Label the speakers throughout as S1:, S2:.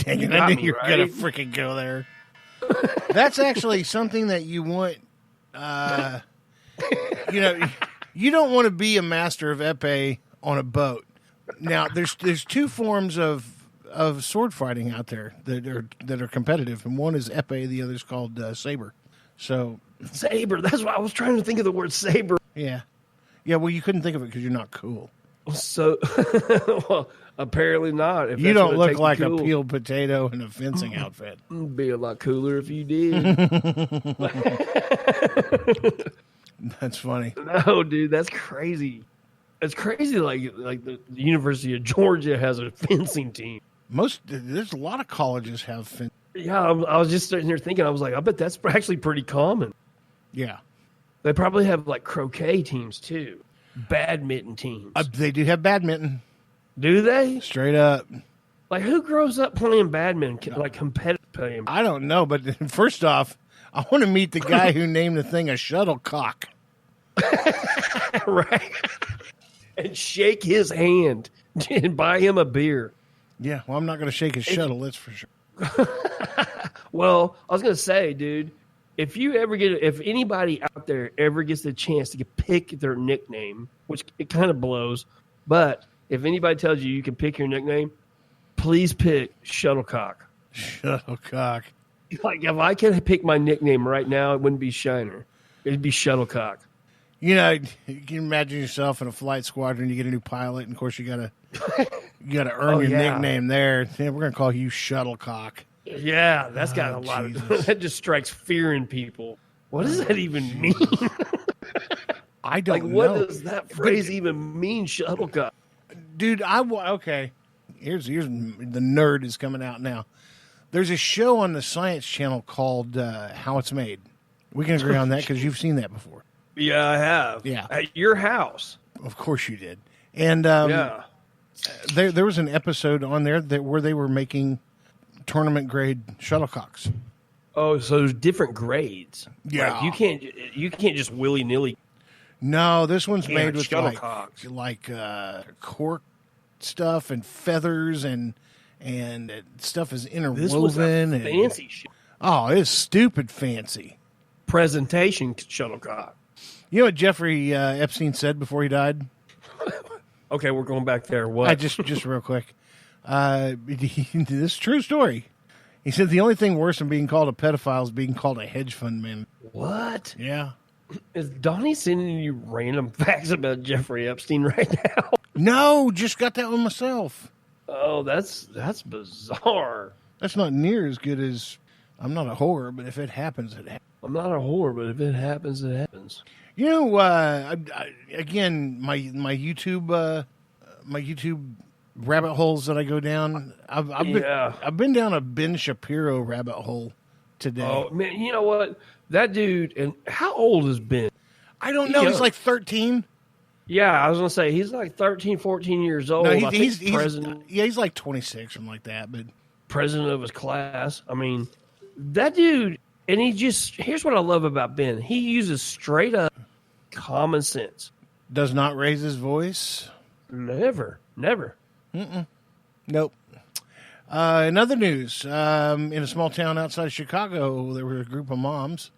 S1: Dang it, I knew you were going to freaking go there. That's actually something that you want, you don't want to be a master of epee on a boat. Now, there's two forms of sword fighting out there that are competitive, and one is epee, the other is called saber. So
S2: saber, that's what I was trying to think of the word saber.
S1: Yeah. Yeah, well, you couldn't think of it because you're not cool.
S2: So, well, apparently not. If
S1: you don't look like a peeled potato in a fencing outfit.
S2: It'd be a lot cooler if you did.
S1: That's funny.
S2: No, dude, that's crazy. It's crazy. Like the University of Georgia has a fencing team.
S1: There's a lot of colleges have fencing.
S2: Yeah, I was just sitting here thinking. I was like, I bet that's actually pretty common.
S1: Yeah.
S2: They probably have like croquet teams too, badminton teams.
S1: They do have badminton.
S2: Do they?
S1: Straight up.
S2: Like who grows up playing badminton? Like competitive playing?
S1: I don't know, but first off, I want to meet the guy who named the thing a shuttlecock.
S2: Right. And shake his hand and buy him a beer.
S1: Yeah, well, I'm not going to shake his shuttle, that's for sure.
S2: Well, I was going to say, dude, if anybody out there ever gets the chance to pick their nickname, which it kind of blows, but if anybody tells you can pick your nickname, please pick Shuttlecock.
S1: Shuttlecock.
S2: Like, if I could pick my nickname right now, it wouldn't be Shiner. It'd be Shuttlecock.
S1: You know, you can imagine yourself in a flight squadron. You get a new pilot, and of course, you gotta earn your nickname there. Yeah, we're gonna call you Shuttlecock.
S2: Yeah, that's got a lot of that. Just strikes fear in people. What does that even mean?
S1: I don't know.
S2: What does that phrase even mean, Shuttlecock?
S1: Dude, okay. Here's the nerd is coming out now. There's a show on the Science Channel called How It's Made. We can agree on that because you've seen that before.
S2: Yeah, I have.
S1: Yeah.
S2: At your house.
S1: Of course you did. And there was an episode on there where they were making tournament grade shuttlecocks.
S2: Oh, so there's different grades.
S1: Yeah.
S2: Like you can't just willy-nilly.
S1: No, this one's made with
S2: shuttlecocks.
S1: like cork stuff and feathers and stuff is interwoven.
S2: This was fancy shit.
S1: Oh, it's stupid fancy.
S2: Presentation shuttlecock. You
S1: know what Jeffrey Epstein said before he died?
S2: Okay, we're going back there. What?
S1: Just real quick. This is a true story. He said the only thing worse than being called a pedophile is being called a hedge fund man.
S2: What?
S1: Yeah.
S2: Is Donnie sending you random facts about Jeffrey Epstein right now?
S1: No, just got that one myself.
S2: Oh, that's bizarre.
S1: That's not near as good as I'm not a whore, but if it happens, it happens.
S2: I'm not a whore, but if it happens, it happens.
S1: You know, again, my YouTube rabbit holes that I go down. I've been down a Ben Shapiro rabbit hole today.
S2: Oh man, you know what? That dude, and how old is Ben?
S1: I don't know. He's like 13.
S2: Yeah, I was gonna say he's like 13, 14 years old.
S1: No, he's president. Yeah, he's like 26, something like that. But
S2: president of his class. I mean, that dude. And here's what I love about Ben. He uses straight up common sense.
S1: Does not raise his voice?
S2: Never.
S1: Nope. In other news, in a small town outside of Chicago, there were a group of moms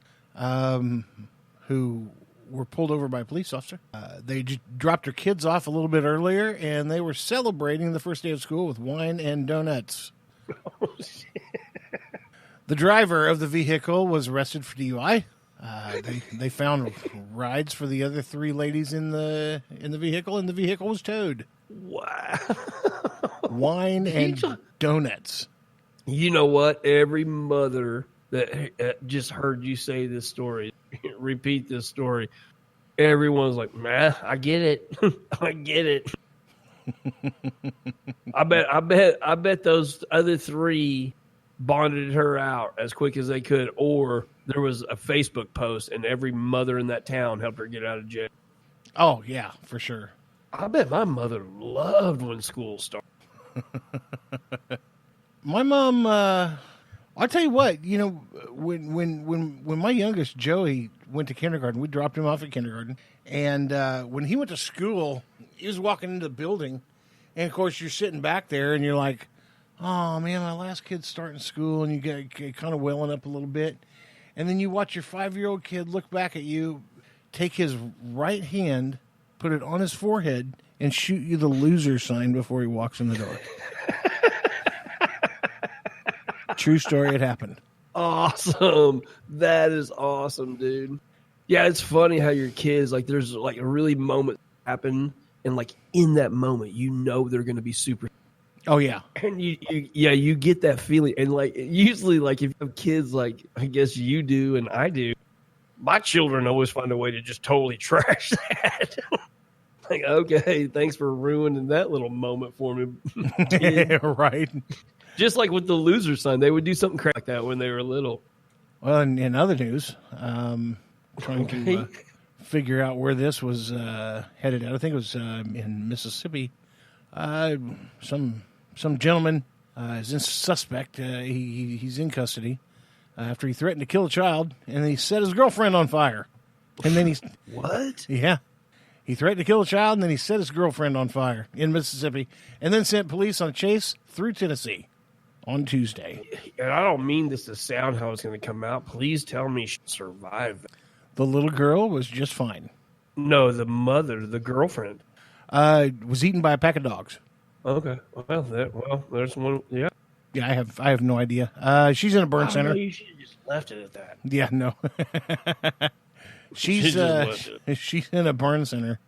S1: who were pulled over by a police officer. They just dropped their kids off a little bit earlier, and they were celebrating the first day of school with wine and donuts.
S2: Oh, shit.
S1: The driver of the vehicle was arrested for DUI. They found rides for the other three ladies in the vehicle, and the vehicle was towed.
S2: Wow!
S1: Wine and donuts.
S2: You know what? Every mother that just heard you say this story, repeat this story, everyone's like, "Man, I get it. I get it." I bet those other three bonded her out as quick as they could, or there was a Facebook post and every mother in that town helped her get out of jail.
S1: Oh, yeah, for sure.
S2: I bet my mother loved when school started.
S1: My mom, I'll tell you what, you know, when my youngest Joey went to kindergarten, we dropped him off at kindergarten, and when he went to school, he was walking into the building, and of course you're sitting back there and you're like, oh man, my last kid's starting school, and you get kind of welling up a little bit, and then you watch your 5-year-old kid look back at you, take his right hand, put it on his forehead, and shoot you the loser sign before he walks in the door. True story, it happened.
S2: Awesome. That is awesome, dude. Yeah, it's funny how your kids, like, there's like a really moment happen, and like in that moment, you know they're going to be super.
S1: Oh yeah,
S2: and you get that feeling, and like usually, like if you have kids, like I guess you do and I do, my children always find a way to just totally trash that. Like, okay, thanks for ruining that little moment for me.
S1: Right.
S2: Just like with the loser sign, they would do something crap like that when they were little.
S1: Well, in other news, trying to figure out where this was headed out. I think it was in Mississippi. Some gentleman is in suspect. He's in custody after he threatened to kill a child, and he set his girlfriend on fire. And then
S2: What?
S1: Yeah. He threatened to kill a child, and then he set his girlfriend on fire in Mississippi, and then sent police on a chase through Tennessee on Tuesday.
S2: And I don't mean this to sound how it's going to come out. Please tell me she survived.
S1: The little girl was just fine.
S2: No, the mother, the girlfriend.
S1: Was eaten by a pack of dogs.
S2: Okay. Well, there's one. Yeah.
S1: Yeah, I have no idea. She's in a burn center.
S2: You should have just left it at that.
S1: Yeah, no. She's in a burn center.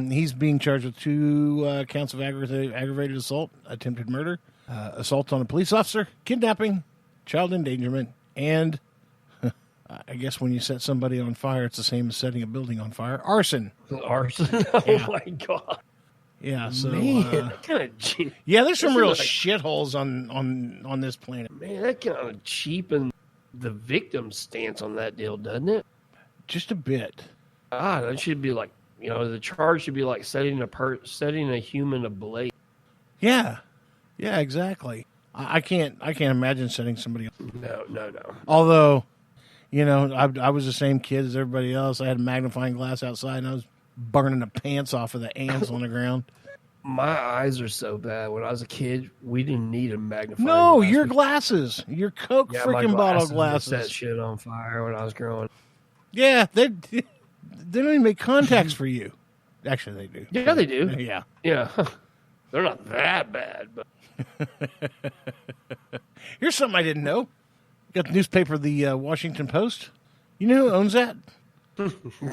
S1: He's being charged with 2 counts of aggravated assault, attempted murder, assault on a police officer, kidnapping, child endangerment, and I guess when you set somebody on fire, it's the same as setting a building on fire. Arson.
S2: Arson? Oh, my God.
S1: Yeah, so...
S2: Man, that kind of...
S1: Yeah, there's some real shitholes on this planet.
S2: Man, that kind of cheapens the victim's stance on that deal, doesn't it?
S1: Just a bit.
S2: That should be like, the charge should be like setting a human ablaze.
S1: Yeah. Yeah, exactly. I can't imagine setting somebody up.
S2: No.
S1: Although... I was the same kid as everybody else. I had a magnifying glass outside, and I was burning the pants off of the ants on the ground.
S2: My eyes are so bad. When I was a kid, we didn't need a magnifying glass.
S1: No, your glasses. Your Coke freaking bottle glasses.
S2: Set shit on fire when I was growing.
S1: Yeah, they don't even make contacts for you. Actually, they do.
S2: Yeah, they do.
S1: Yeah.
S2: Yeah. They're not that bad, but...
S1: Here's something I didn't know. Got the newspaper, the Washington Post. You know who owns that?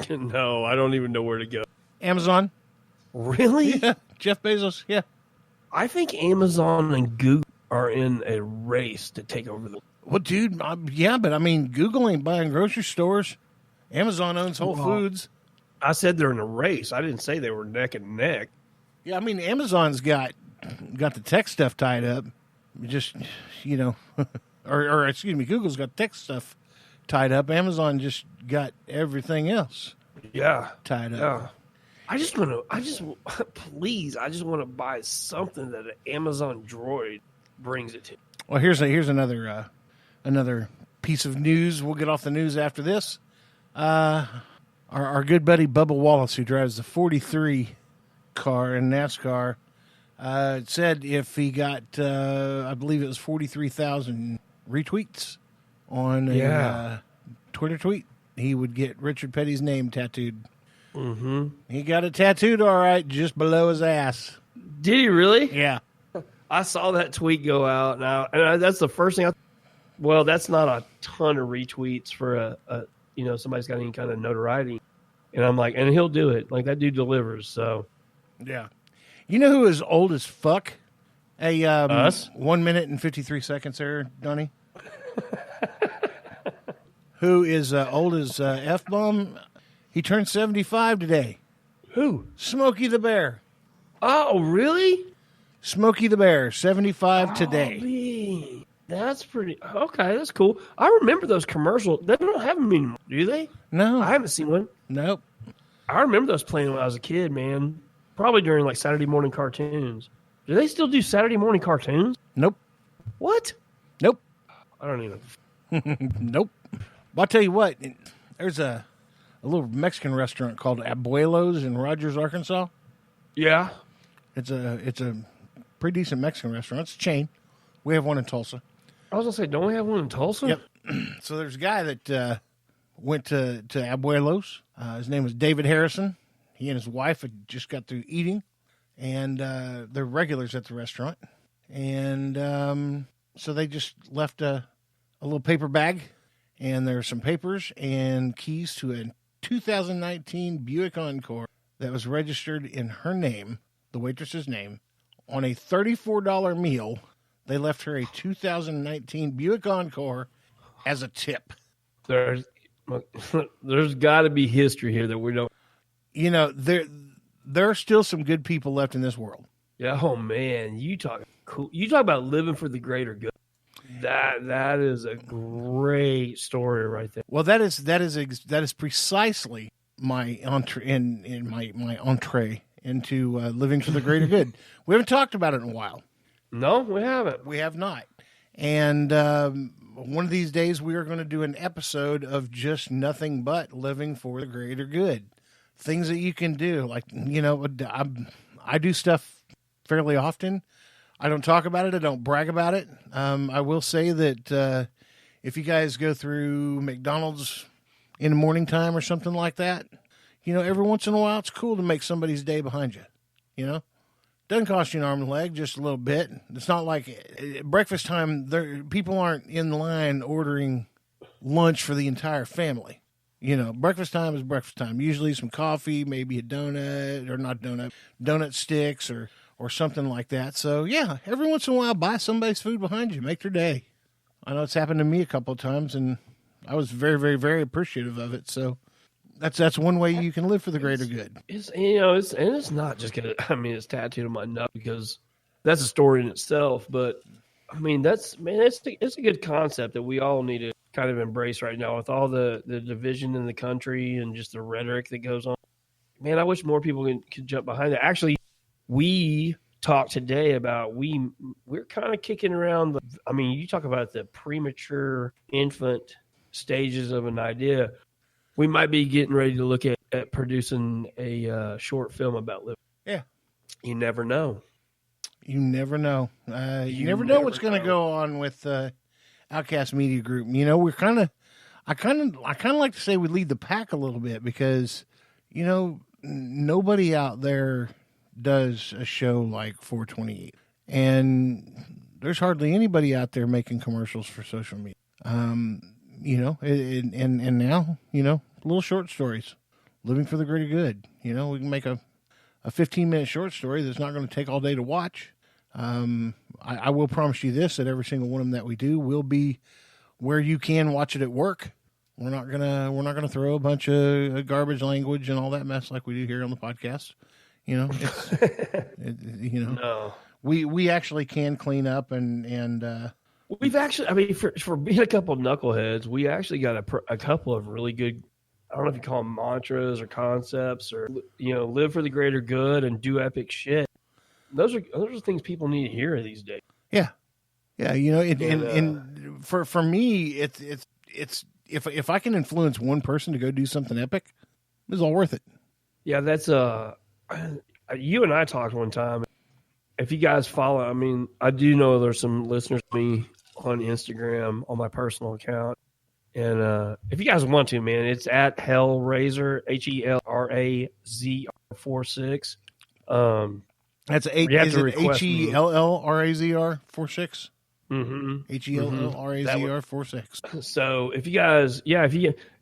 S2: No, I don't even know where to go.
S1: Amazon.
S2: Really?
S1: Yeah, Jeff Bezos, yeah.
S2: I think Amazon and Google are in a race to take over the...
S1: Well, dude, yeah, but I mean, Google ain't buying grocery stores. Amazon owns Whole Foods.
S2: I said they're in a race. I didn't say they were neck and neck.
S1: Yeah, I mean, Amazon's got the tech stuff tied up. Just, or excuse me, Google's got tech stuff tied up. Amazon just got everything else tied up.
S2: Yeah. I just want to buy something that an Amazon droid brings it to.
S1: Well, here's another piece of news. We'll get off the news after this. Our good buddy Bubba Wallace, who drives the 43 car in NASCAR, said if he got, I believe it was 43,000 retweets on a Twitter tweet, he would get Richard Petty's name tattooed.
S2: Mm-hmm.
S1: He got it tattooed all right, just below his ass.
S2: Did he really?
S1: Yeah.
S2: I saw that tweet go out now, and that's the first thing. Well, that's not a ton of retweets for somebody's got any kind of notoriety, and I'm like, and he'll do it. Like, that dude delivers. So,
S1: yeah. You know who is old as fuck?
S2: Us?
S1: 1 minute and 53 seconds there, Donnie. Who is old as F-bomb? He turned 75 today.
S2: Who?
S1: Smokey the Bear.
S2: Oh, really?
S1: Smokey the Bear, 75 today.
S2: Man. That's pretty... Okay, that's cool. I remember those commercials. They don't have them anymore, do they?
S1: No.
S2: I haven't seen one.
S1: Nope.
S2: I remember those playing when I was a kid, man. Probably during, like, Saturday morning cartoons. Do they still do Saturday morning cartoons?
S1: Nope.
S2: What?
S1: Nope.
S2: I don't even...
S1: Nope. Well, I'll tell you what. There's a little Mexican restaurant called Abuelo's in Rogers, Arkansas.
S2: Yeah.
S1: It's a pretty decent Mexican restaurant. It's a chain. We have one in Tulsa.
S2: I was going to say, don't we have one in Tulsa?
S1: Yep. So there's a guy that went to Abuelos. His name was David Harrison. He and his wife had just got through eating, and they're regulars at the restaurant. And so they just left a little paper bag, and there's some papers and keys to a 2019 Buick Encore that was registered in her name, the waitress's name, on a $34 meal. They left her a 2019 Buick Encore as a tip.
S2: There's got to be history here that we don't.
S1: You know, there are still some good people left in this world.
S2: Yeah. Oh man, you talk cool. You talk about living for the greater good. That is a great story right there.
S1: Well, that is precisely my entree in my entree into living for the greater good. We haven't talked about it in a while.
S2: No, we haven't.
S1: We have not. And one of these days we are going to do an episode of just nothing but living for the greater good. Things that you can do. Like, you know, I do stuff fairly often. I don't talk about it. I don't brag about it. I will say that if you guys go through McDonald's in the morning time or something like that, you know, every once in a while it's cool to make somebody's day behind you, you know? Doesn't cost you an arm and a leg, just a little bit. It's not like breakfast time. People aren't in line ordering lunch for the entire family. You know, breakfast time is breakfast time. Usually some coffee, maybe a donut, or not donut sticks or something like that. So, yeah, every once in a while, buy somebody's food behind you. Make their day. I know it's happened to me a couple of times, and I was very, very, very appreciative of it. So that's one way you can live for the greater good.
S2: It's not just gonna. I mean, it's tattooed on my nut because that's a story in itself. But I mean, it's a good concept that we all need to kind of embrace right now with all the division in the country and just the rhetoric that goes on. Man, I wish more people could jump behind that. Actually, we talked today about we're kind of kicking around. You talk about the premature infant stages of an idea. We might be getting ready to look at producing a short film about living.
S1: Yeah.
S2: You never know.
S1: You never know. You never know what's going to go on with Outcast Media Group. You know, I kind of like to say we lead the pack a little bit because, you know, nobody out there does a show like 428. And there's hardly anybody out there making commercials for social media. You know, and now, you know, little short stories, living for the greater good. You know, we can make a 15-minute short story that's not going to take all day to watch. I will promise you this, that every single one of them that we do will be where you can watch it at work. We're not gonna throw a bunch of garbage language and all that mess like we do here on the podcast. You know,
S2: No.
S1: We actually can clean up and
S2: We've actually, for being a couple of knuckleheads, we actually got a couple of really good, I don't know if you call them mantras or concepts or, you know, live for the greater good and do epic shit. Those are things people need to hear these days.
S1: Yeah. Yeah. You know, and for me, it's if I can influence one person to go do something epic, it's all worth it.
S2: Yeah. That's, you and I talked one time. If you guys follow, I mean, I do know there's some listeners to me on Instagram on my personal account. And if you guys want to, man, it's at Hellraiser, HELRAZR46.
S1: That's HELLRAZR 46.
S2: Mm-hmm.
S1: HELLRAZR 46.
S2: So if you guys,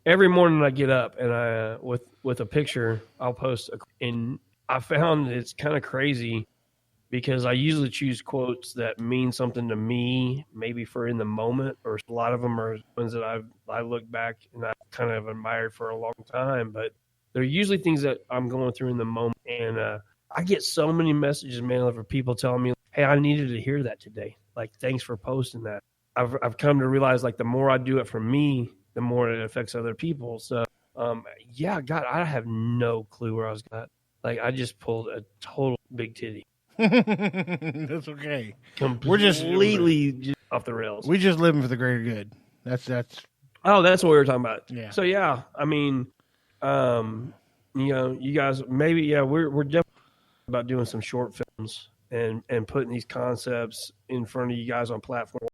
S2: every morning I get up and I with a picture, I'll post. And I found it's kind of crazy because I usually choose quotes that mean something to me, maybe for in the moment, or a lot of them are ones that I look back and I kind of admired for a long time. But they're usually things that I'm going through in the moment, and I get so many messages, man, for people telling me, "Hey, I needed to hear that today. Like, thanks for posting that." I've come to realize, like, the more I do it for me, the more it affects other people. So, God, I have no clue where I was at. Like, I just pulled a total big titty.
S1: That's okay.
S2: Completely just off the rails.
S1: We just living for the greater good. That's.
S2: Oh, that's what we were talking about.
S1: Yeah.
S2: So yeah, I mean, you know, you guys maybe we're definitely about doing some short films and putting these concepts in front of you guys on platform